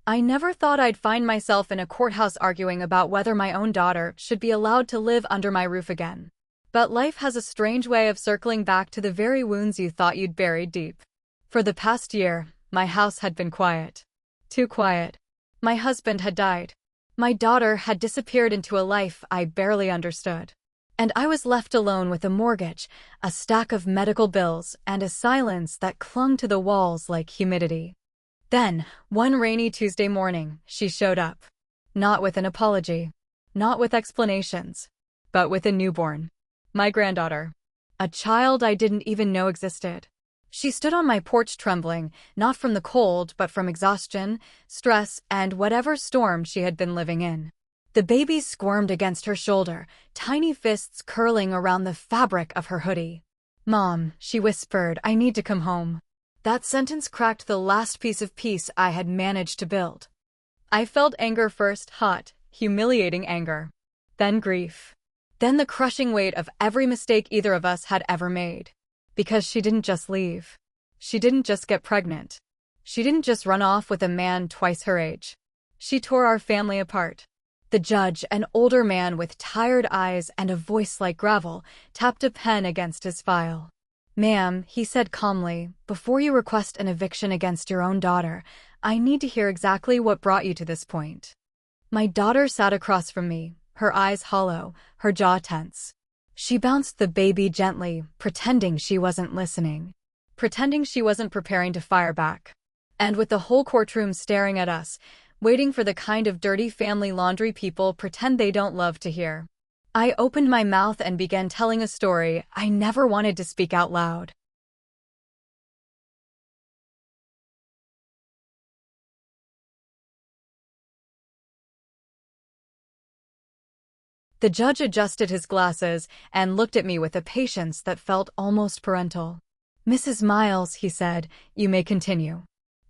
I never thought I'd find myself in a courthouse arguing about whether my own daughter should be allowed to live under my roof again. But life has a strange way of circling back to the very wounds you thought you'd buried deep. For the past year, my house had been quiet. Too quiet. My husband had died. My daughter had disappeared into a life I barely understood. And I was left alone with a mortgage, a stack of medical bills, and a silence that clung to the walls like humidity. Then, one rainy Tuesday morning, she showed up. Not with an apology. Not with explanations. But with a newborn. My granddaughter. A child I didn't even know existed. She stood on my porch trembling, not from the cold but from exhaustion, stress, and whatever storm she had been living in. The baby squirmed against her shoulder, tiny fists curling around the fabric of her hoodie. "Mom," she whispered, "I need to come home." That sentence cracked the last piece of peace I had managed to build. I felt anger first, hot, humiliating anger. Then grief. Then the crushing weight of every mistake either of us had ever made. Because she didn't just leave. She didn't just get pregnant. She didn't just run off with a man twice her age. She tore our family apart. The judge, an older man with tired eyes and a voice like gravel, tapped a pen against his file. "Ma'am," he said calmly, "before you request an eviction against your own daughter, I need to hear exactly what brought you to this point." My daughter sat across from me, her eyes hollow, her jaw tense. She bounced the baby gently, pretending she wasn't listening. Pretending she wasn't preparing to fire back. And with the whole courtroom staring at us, waiting for the kind of dirty family laundry people pretend they don't love to hear, I opened my mouth and began telling a story I never wanted to speak out loud. The judge adjusted his glasses and looked at me with a patience that felt almost parental. "Mrs. Miles," he said, "you may continue."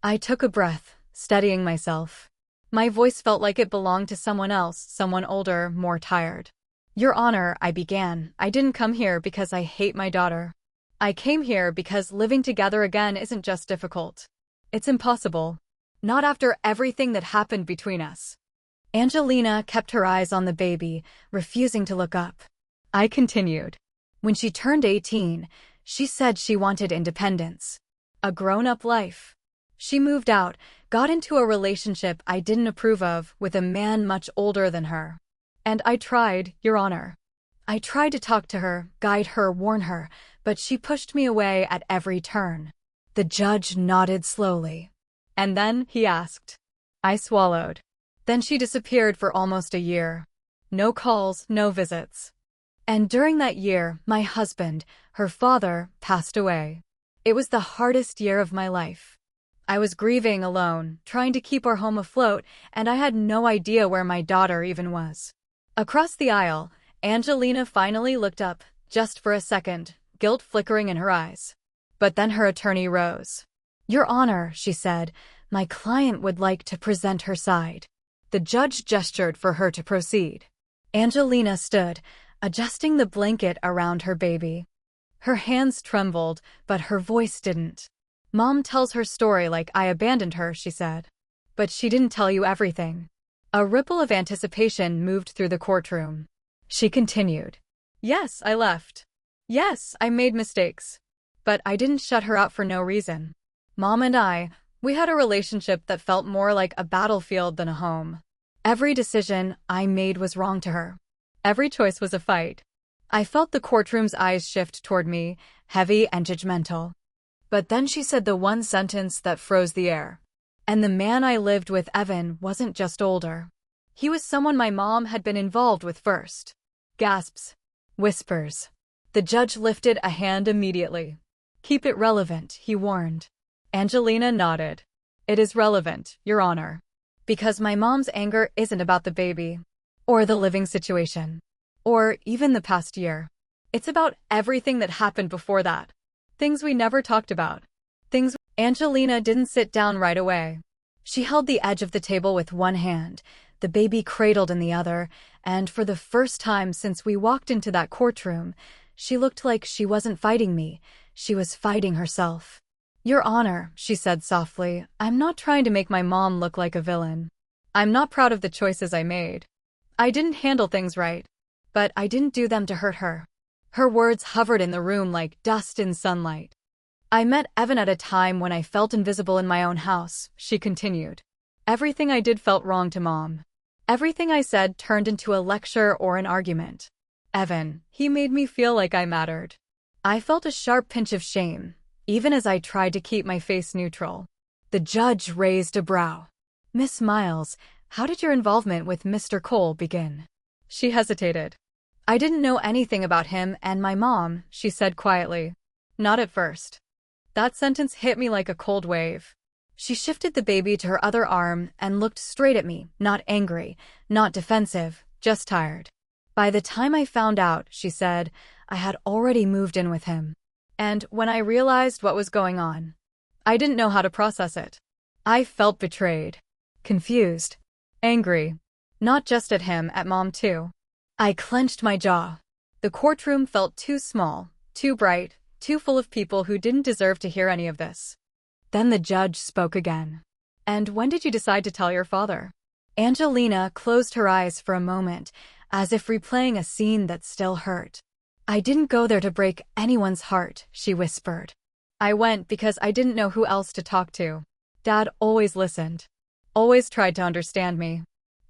I took a breath, steadying myself. My voice felt like it belonged to someone else, someone older, more tired. "Your Honor," I began, "I didn't come here because I hate my daughter. I came here because living together again isn't just difficult. It's impossible. Not after everything that happened between us." Angelina kept her eyes on the baby, refusing to look up. I continued. "When she turned 18, she said she wanted independence. A grown-up life. She moved out, got into a relationship I didn't approve of with a man much older than her. And I tried, Your Honor. I tried to talk to her, guide her, warn her, but she pushed me away at every turn." The judge nodded slowly. "And then?" he asked. I swallowed. "Then she disappeared for almost a year. No calls, no visits. And during that year, my husband, her father, passed away. It was the hardest year of my life. I was grieving alone, trying to keep our home afloat, and I had no idea where my daughter even was." Across the aisle, Angelina finally looked up, just for a second, guilt flickering in her eyes. But then her attorney rose. "Your Honor," she said, "my client would like to present her side." The judge gestured for her to proceed. Angelina stood, adjusting the blanket around her baby. Her hands trembled, but her voice didn't. "Mom tells her story like I abandoned her," she said. "But she didn't tell you everything." A ripple of anticipation moved through the courtroom. She continued. "Yes, I left. Yes, I made mistakes. But I didn't shut her out for no reason. Mom and we had a relationship that felt more like a battlefield than a home. Every decision I made was wrong to her. Every choice was a fight." I felt the courtroom's eyes shift toward me, heavy and judgmental. But then she said the one sentence that froze the air. "And the man I lived with, Evan, wasn't just older. He was someone my mom had been involved with first." Gasps. Whispers. The judge lifted a hand immediately. "Keep it relevant," he warned. Angelina nodded. "It is relevant, Your Honor. Because my mom's anger isn't about the baby. Or the living situation. Or even the past year. It's about everything that happened before that. Things we never talked about. Things." Angelina didn't sit down right away. She held the edge of the table with one hand, the baby cradled in the other, and for the first time since we walked into that courtroom, she looked like she wasn't fighting me, she was fighting herself. Your Honor, she said softly, I'm not trying to make my mom look like a villain. I'm not proud of the choices I made. I didn't handle things right, but I didn't do them to hurt her. Her words hovered in the room like dust in sunlight. I met Evan at a time when I felt invisible in my own house, she continued. Everything I did felt wrong to Mom. Everything I said turned into a lecture or an argument. Evan, he made me feel like I mattered. I felt a sharp pinch of shame, even as I tried to keep my face neutral. The judge raised a brow. Miss Miles, how did your involvement with Mr. Cole begin? She hesitated. I didn't know anything about him and my mom, she said quietly. Not at first. That sentence hit me like a cold wave. She shifted the baby to her other arm and looked straight at me, not angry, not defensive, just tired. By the time I found out, she said, I had already moved in with him. And when I realized what was going on, I didn't know how to process it. I felt betrayed, confused, angry. Not just at him, at Mom too. I clenched my jaw. The courtroom felt too small, too bright, too full of people who didn't deserve to hear any of this. Then the judge spoke again. And when did you decide to tell your father? Angelina closed her eyes for a moment, as if replaying a scene that still hurt. I didn't go there to break anyone's heart, she whispered. I went because I didn't know who else to talk to. Dad always listened. Always tried to understand me.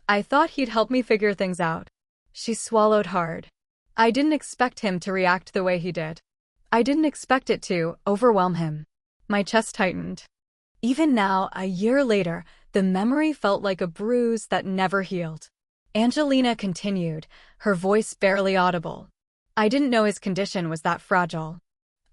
I thought he'd help me figure things out. She swallowed hard. I didn't expect him to react the way he did. I didn't expect it to overwhelm him. My chest tightened. Even now, a year later, the memory felt like a bruise that never healed. Angelina continued, her voice barely audible. I didn't know his condition was that fragile.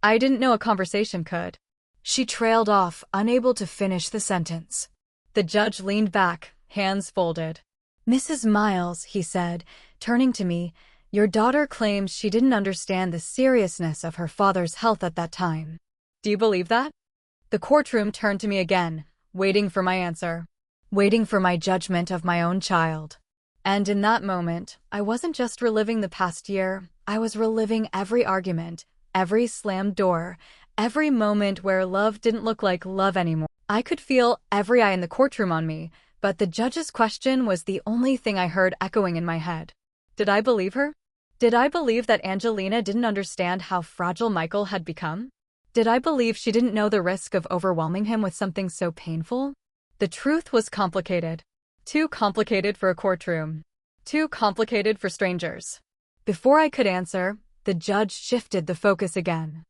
I didn't know a conversation could. She trailed off, unable to finish the sentence. The judge leaned back, hands folded. Mrs. Miles, he said, turning to me, your daughter claims she didn't understand the seriousness of her father's health at that time. Do you believe that? The courtroom turned to me again, waiting for my answer, waiting for my judgment of my own child. And in that moment, I wasn't just reliving the past year, I was reliving every argument, every slammed door, every moment where love didn't look like love anymore. I could feel every eye in the courtroom on me, but the judge's question was the only thing I heard echoing in my head. Did I believe her? Did I believe that Angelina didn't understand how fragile Michael had become? Did I believe she didn't know the risk of overwhelming him with something so painful? The truth was complicated. Too complicated for a courtroom. Too complicated for strangers. Before I could answer, the judge shifted the focus again.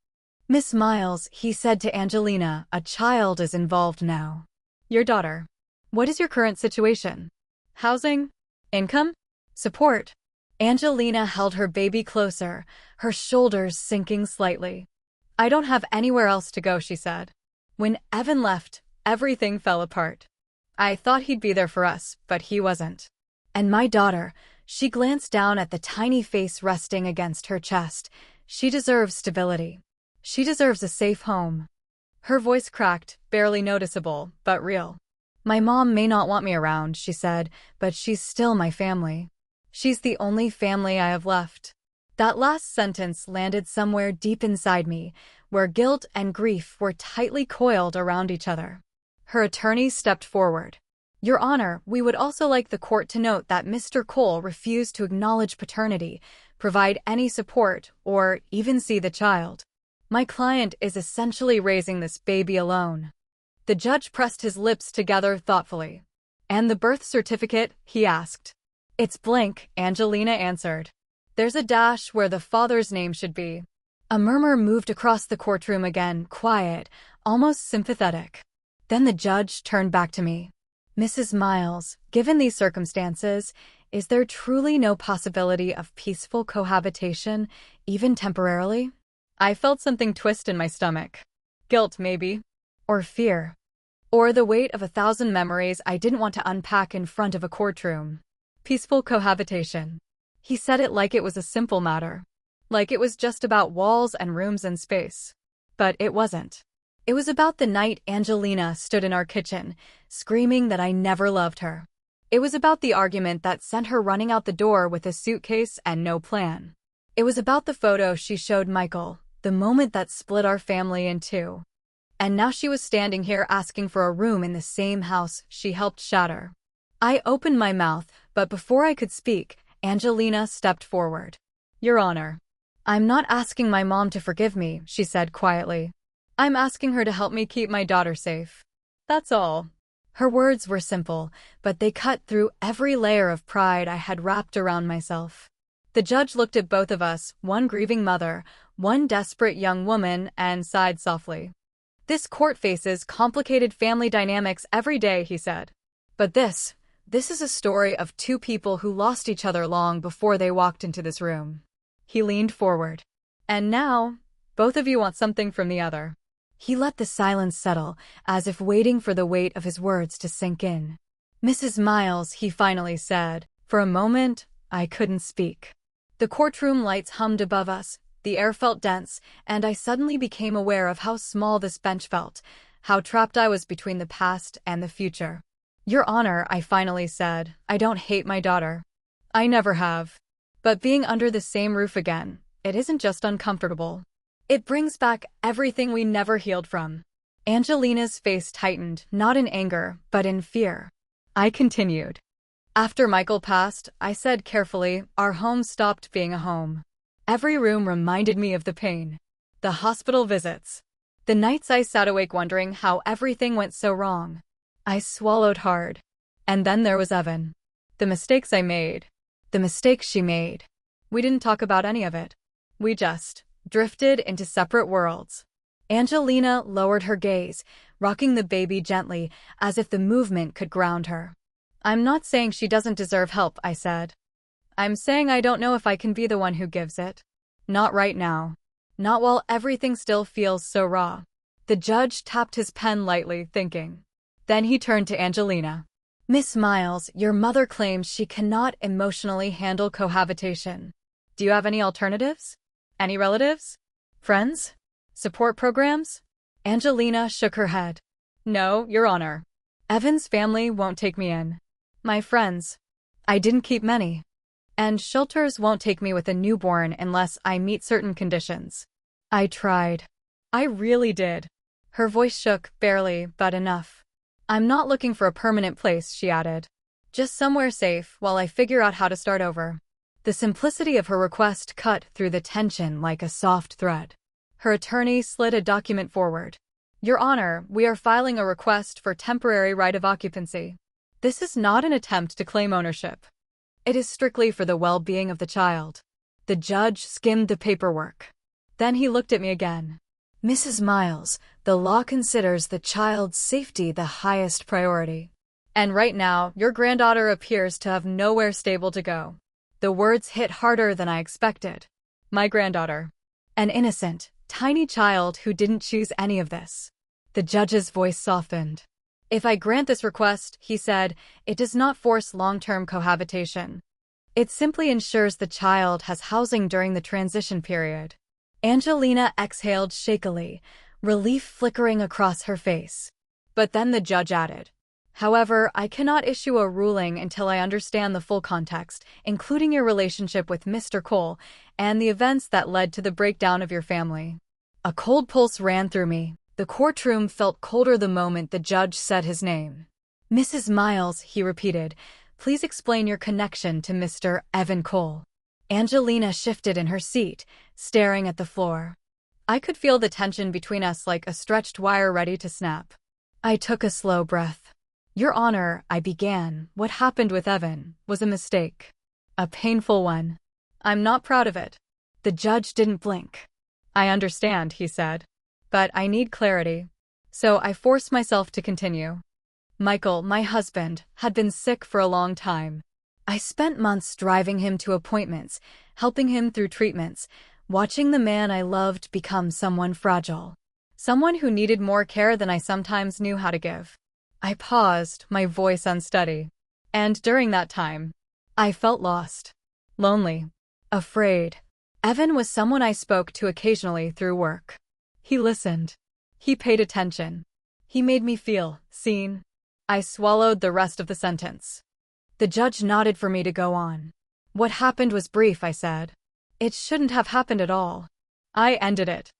Miss Miles, he said to Angelina, a child is involved now. Your daughter. What is your current situation? Housing? Income? Support? Angelina held her baby closer, her shoulders sinking slightly. I don't have anywhere else to go, she said. When Evan left, everything fell apart. I thought he'd be there for us, but he wasn't. And my daughter, she glanced down at the tiny face resting against her chest. She deserves stability. She deserves a safe home. Her voice cracked, barely noticeable, but real. My mom may not want me around, she said, but she's still my family. She's the only family I have left. That last sentence landed somewhere deep inside me, where guilt and grief were tightly coiled around each other. Her attorney stepped forward. Your Honor, we would also like the court to note that Mr. Cole refused to acknowledge paternity, provide any support, or even see the child. My client is essentially raising this baby alone. The judge pressed his lips together thoughtfully. And the birth certificate, he asked. It's blank, Angelina answered. There's a dash where the father's name should be. A murmur moved across the courtroom again, quiet, almost sympathetic. Then the judge turned back to me. Mrs. Miles, given these circumstances, is there truly no possibility of peaceful cohabitation, even temporarily? I felt something twist in my stomach. Guilt, maybe. Or fear. Or the weight of 1,000 memories I didn't want to unpack in front of a courtroom. Peaceful cohabitation. He said it like it was a simple matter. Like it was just about walls and rooms and space. But it wasn't. It was about the night Angelina stood in our kitchen, screaming that I never loved her. It was about the argument that sent her running out the door with a suitcase and no plan. It was about the photo she showed Michael, the moment that split our family in two. And now she was standing here asking for a room in the same house she helped shatter. I opened my mouth, but before I could speak, Angelina stepped forward. Your Honor, I'm not asking my mom to forgive me, she said quietly. I'm asking her to help me keep my daughter safe. That's all. Her words were simple, but they cut through every layer of pride I had wrapped around myself. The judge looked at both of us, one grieving mother, one desperate young woman, and sighed softly. This court faces complicated family dynamics every day, he said. But this is a story of two people who lost each other long before they walked into this room. He leaned forward. And now, both of you want something from the other. He let the silence settle, as if waiting for the weight of his words to sink in. Mrs. Miles, he finally said. For a moment, I couldn't speak. The courtroom lights hummed above us, the air felt dense, and I suddenly became aware of how small this bench felt, how trapped I was between the past and the future. Your Honor, I finally said, I don't hate my daughter. I never have. But being under the same roof again, it isn't just uncomfortable. It brings back everything we never healed from. Angelina's face tightened, not in anger, but in fear. I continued. After Michael passed, I said carefully, our home stopped being a home. Every room reminded me of the pain. The hospital visits. The nights I sat awake wondering how everything went so wrong. I swallowed hard. And then there was Evan. The mistakes I made. The mistakes she made. We didn't talk about any of it. We just drifted into separate worlds. Angelina lowered her gaze, rocking the baby gently, as if the movement could ground her. I'm not saying she doesn't deserve help, I said. I'm saying I don't know if I can be the one who gives it. Not right now. Not while everything still feels so raw. The judge tapped his pen lightly, thinking. Then he turned to Angelina. Miss Miles, your mother claims she cannot emotionally handle cohabitation. Do you have any alternatives? Any relatives? Friends? Support programs? Angelina shook her head. No, Your Honor. Evan's family won't take me in. My friends. I didn't keep many. And shelters won't take me with a newborn unless I meet certain conditions. I tried. I really did. Her voice shook, barely, but enough. I'm not looking for a permanent place, she added. Just somewhere safe while I figure out how to start over. The simplicity of her request cut through the tension like a soft thread. Her attorney slid a document forward. Your Honor, we are filing a request for temporary right of occupancy. This is not an attempt to claim ownership. It is strictly for the well-being of the child. The judge skimmed the paperwork. Then he looked at me again. Mrs. Miles, the law considers the child's safety the highest priority. And right now, your granddaughter appears to have nowhere stable to go. The words hit harder than I expected. My granddaughter. An innocent, tiny child who didn't choose any of this. The judge's voice softened. If I grant this request, he said, it does not force long-term cohabitation. It simply ensures the child has housing during the transition period. Angelina exhaled shakily, relief flickering across her face. But then the judge added, however, I cannot issue a ruling until I understand the full context, including your relationship with Mr. Cole and the events that led to the breakdown of your family. A cold pulse ran through me. The courtroom felt colder the moment the judge said his name. Mrs. Miles, he repeated, please explain your connection to Mr. Evan Cole. Angelina shifted in her seat, staring at the floor. I could feel the tension between us like a stretched wire ready to snap. I took a slow breath. Your Honor, I began, what happened with Evan was a mistake. A painful one. I'm not proud of it. The judge didn't blink. I understand, he said. But I need clarity. So I forced myself to continue. Michael, my husband, had been sick for a long time. I spent months driving him to appointments, helping him through treatments, watching the man I loved become someone fragile. Someone who needed more care than I sometimes knew how to give. I paused, my voice unsteady. And during that time, I felt lost. Lonely. Afraid. Evan was someone I spoke to occasionally through work. He listened. He paid attention. He made me feel seen. I swallowed the rest of the sentence. The judge nodded for me to go on. What happened was brief, I said. It shouldn't have happened at all. I ended it.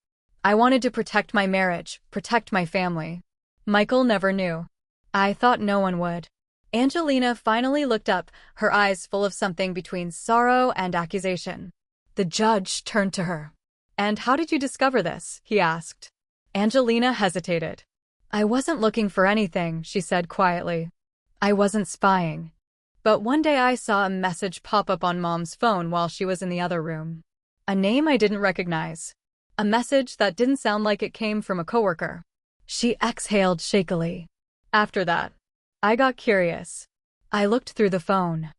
I wanted to protect my marriage, protect my family. Michael never knew. I thought no one would. Angelina finally looked up, her eyes full of something between sorrow and accusation. The judge turned to her. "And how did you discover this?" he asked. Angelina hesitated. "I wasn't looking for anything," she said quietly. "I wasn't spying. But one day I saw a message pop up on Mom's phone while she was in the other room. A name I didn't recognize. A message that didn't sound like it came from a coworker." She exhaled shakily. "After that, I got curious. I looked through the phone.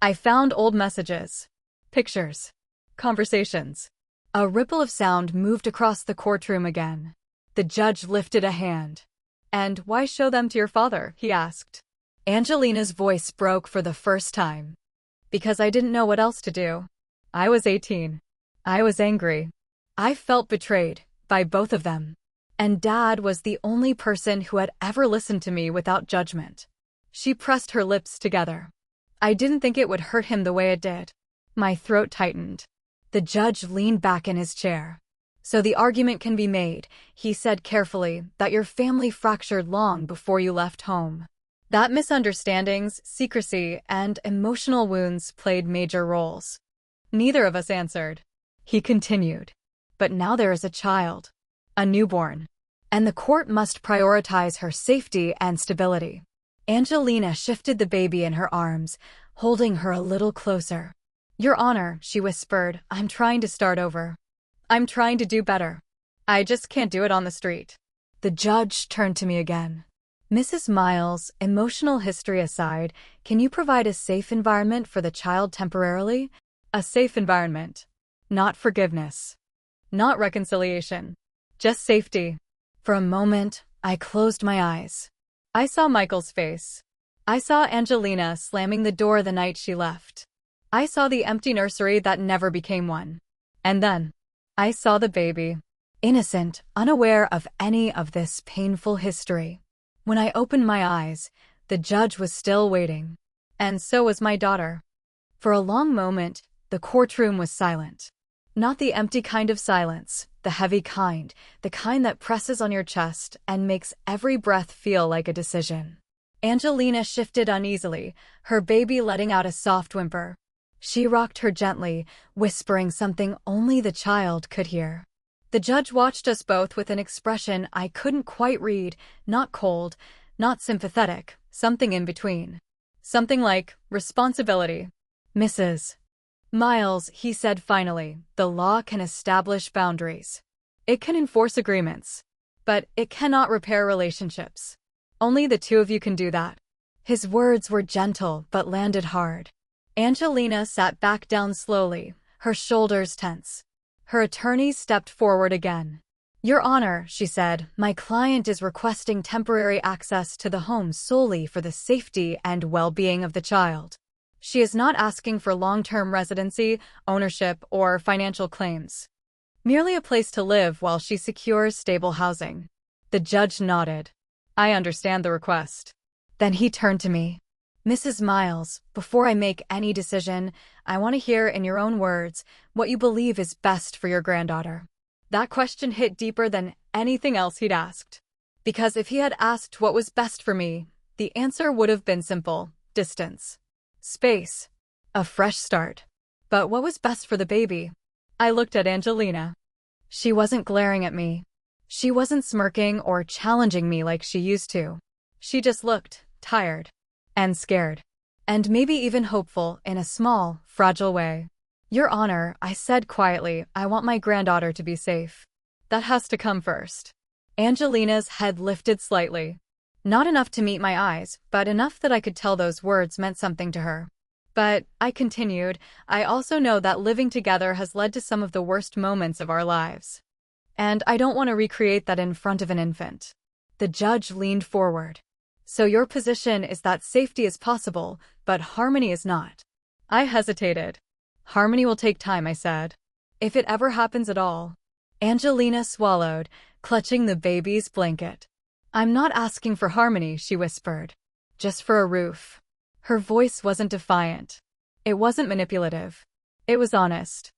I found old messages, pictures, conversations." A ripple of sound moved across the courtroom again. The judge lifted a hand. "And why show them to your father?" he asked. Angelina's voice broke for the first time. "Because I didn't know what else to do. I was 18. I was angry. I felt betrayed by both of them. And Dad was the only person who had ever listened to me without judgment." She pressed her lips together. "I didn't think it would hurt him the way it did." My throat tightened. The judge leaned back in his chair. "So the argument can be made," he said carefully, "that your family fractured long before you left home. That misunderstandings, secrecy, and emotional wounds played major roles." Neither of us answered. He continued. "But now there is a child. A newborn. And the court must prioritize her safety and stability." Angelina shifted the baby in her arms, holding her a little closer. "Your Honor," she whispered, "I'm trying to start over. I'm trying to do better. I just can't do it on the street." The judge turned to me again. "Mrs. Miles, emotional history aside, can you provide a safe environment for the child temporarily?" A safe environment. Not forgiveness. Not reconciliation. Just safety. For a moment, I closed my eyes. I saw Michael's face. I saw Angelina slamming the door the night she left. I saw the empty nursery that never became one. And then, I saw the baby. Innocent, unaware of any of this painful history. When I opened my eyes, the judge was still waiting. And so was my daughter. For a long moment, the courtroom was silent. Not the empty kind of silence, the heavy kind, the kind that presses on your chest and makes every breath feel like a decision. Angelina shifted uneasily, her baby letting out a soft whimper. She rocked her gently, whispering something only the child could hear. The judge watched us both with an expression I couldn't quite read, not cold, not sympathetic, something in between. Something like responsibility. "Mrs. Miles," he said finally, "the law can establish boundaries. It can enforce agreements. But it cannot repair relationships. Only the two of you can do that." His words were gentle but landed hard. Angelina sat back down slowly, her shoulders tense. Her attorney stepped forward again. "Your Honor," she said, "my client is requesting temporary access to the home solely for the safety and well-being of the child. She is not asking for long-term residency, ownership, or financial claims. Merely a place to live while she secures stable housing." The judge nodded. "I understand the request." Then he turned to me. "Mrs. Miles, before I make any decision, I want to hear in your own words what you believe is best for your granddaughter." That question hit deeper than anything else he'd asked. Because if he had asked what was best for me, the answer would have been simple: distance. Space. A fresh start. But what was best for the baby? I looked at Angelina. She wasn't glaring at me. She wasn't smirking or challenging me like she used to. She just looked tired. And scared. And maybe even hopeful in a small, fragile way. "Your Honor," I said quietly, "I want my granddaughter to be safe. That has to come first." Angelina's head lifted slightly. Not enough to meet my eyes, but enough that I could tell those words meant something to her. "But," I continued, "I also know that living together has led to some of the worst moments of our lives. And I don't want to recreate that in front of an infant." The judge leaned forward. "So your position is that safety is possible, but harmony is not." I hesitated. "Harmony will take time," I said. "If it ever happens at all." Angelina swallowed, clutching the baby's blanket. "I'm not asking for harmony," she whispered. "Just for a roof." Her voice wasn't defiant. It wasn't manipulative. It was honest.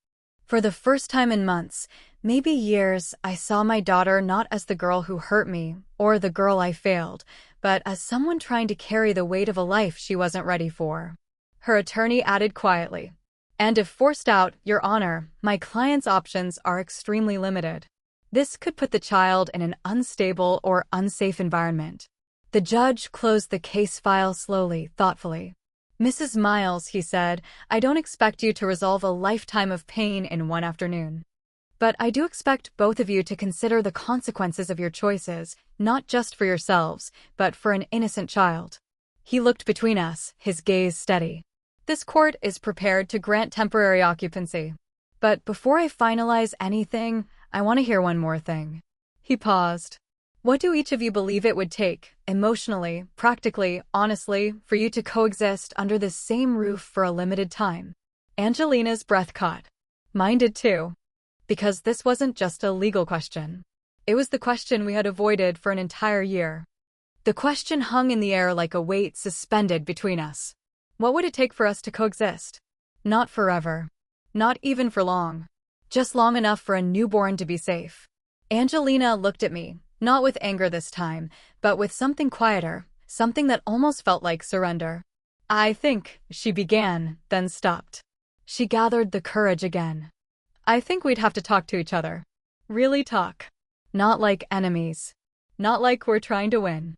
For the first time in months, Maybe years, I saw my daughter not as the girl who hurt me or the girl I failed, but as someone trying to carry the weight of a life she wasn't ready for. Her attorney added quietly, "And if forced out, Your Honor, my client's options are extremely limited. This could put the child in an unstable or unsafe environment." The judge closed the case file slowly, thoughtfully. "Mrs. Miles," he said, "I don't expect you to resolve a lifetime of pain in one afternoon. But I do expect both of you to consider the consequences of your choices, not just for yourselves, but for an innocent child." He looked between us, his gaze steady. "This court is prepared to grant temporary occupancy. But before I finalize anything, I want to hear one more thing." He paused. "What do each of you believe it would take, emotionally, practically, honestly, for you to coexist under this same roof for a limited time?" Angelina's breath caught. Mine did too. Because this wasn't just a legal question. It was the question we had avoided for an entire year. The question hung in the air like a weight suspended between us. What would it take for us to coexist? Not forever. Not even for long. Just long enough for a newborn to be safe. Angelina looked at me, not with anger this time, but with something quieter, something that almost felt like surrender. "I think," she began, then stopped. She gathered the courage again. "I think we'd have to talk to each other. Really talk. Not like enemies. Not like we're trying to win."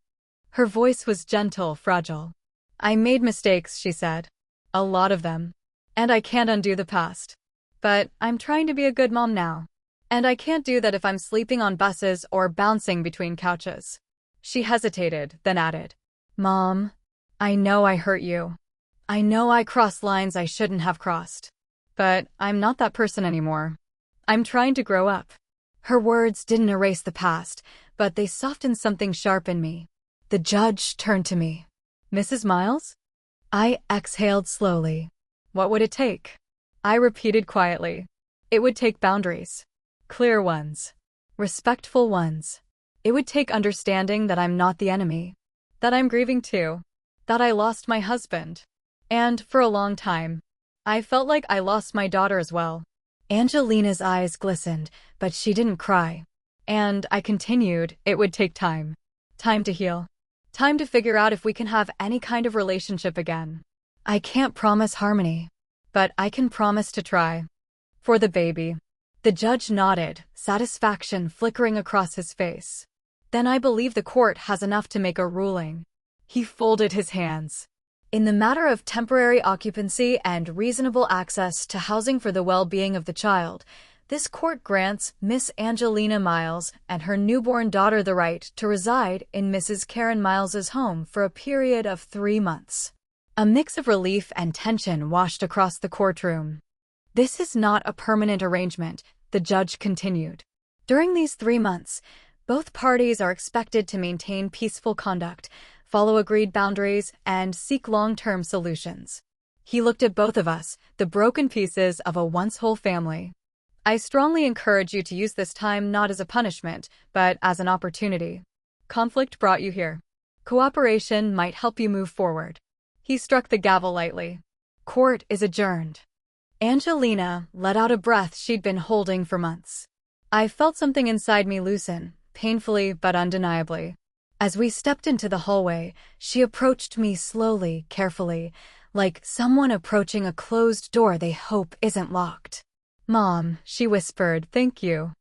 Her voice was gentle, fragile. "I made mistakes," she said. "A lot of them. And I can't undo the past. But I'm trying to be a good mom now. And I can't do that if I'm sleeping on buses or bouncing between couches." She hesitated, then added, "Mom, I know I hurt you. I know I crossed lines I shouldn't have crossed. But I'm not that person anymore. I'm trying to grow up." Her words didn't erase the past, but they softened something sharp in me. The judge turned to me. "Mrs. Miles?" I exhaled slowly. "What would it take?" I repeated quietly. "It would take boundaries. Clear ones. Respectful ones. It would take understanding that I'm not the enemy. That I'm grieving too. That I lost my husband. And, for a long time, I felt like I lost my daughter as well." Angelina's eyes glistened, but she didn't cry. And I continued, "It would take time. Time to heal. Time to figure out if we can have any kind of relationship again. I can't promise harmony. But I can promise to try. For the baby." The judge nodded, satisfaction flickering across his face. "Then I believe the court has enough to make a ruling." He folded his hands. "In the matter of temporary occupancy and reasonable access to housing for the well-being of the child, this court grants Miss Angelina Miles and her newborn daughter the right to reside in Mrs. Karen Miles's home for a period of 3 months." A mix of relief and tension washed across the courtroom. "This is not a permanent arrangement," the judge continued. "During these 3 months, both parties are expected to maintain peaceful conduct, follow agreed boundaries, and seek long-term solutions." He looked at both of us, the broken pieces of a once-whole family. "I strongly encourage you to use this time not as a punishment, but as an opportunity. Conflict brought you here. Cooperation might help you move forward." He struck the gavel lightly. "Court is adjourned." Angelina let out a breath she'd been holding for months. I felt something inside me loosen, painfully but undeniably. As we stepped into the hallway, she approached me slowly, carefully, like someone approaching a closed door they hope isn't locked. "Mom," she whispered, "thank you."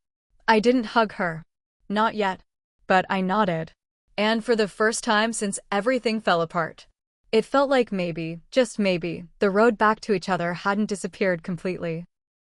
I didn't hug her. Not yet. But I nodded. And for the first time since everything fell apart, it felt like maybe, just maybe, the road back to each other hadn't disappeared completely.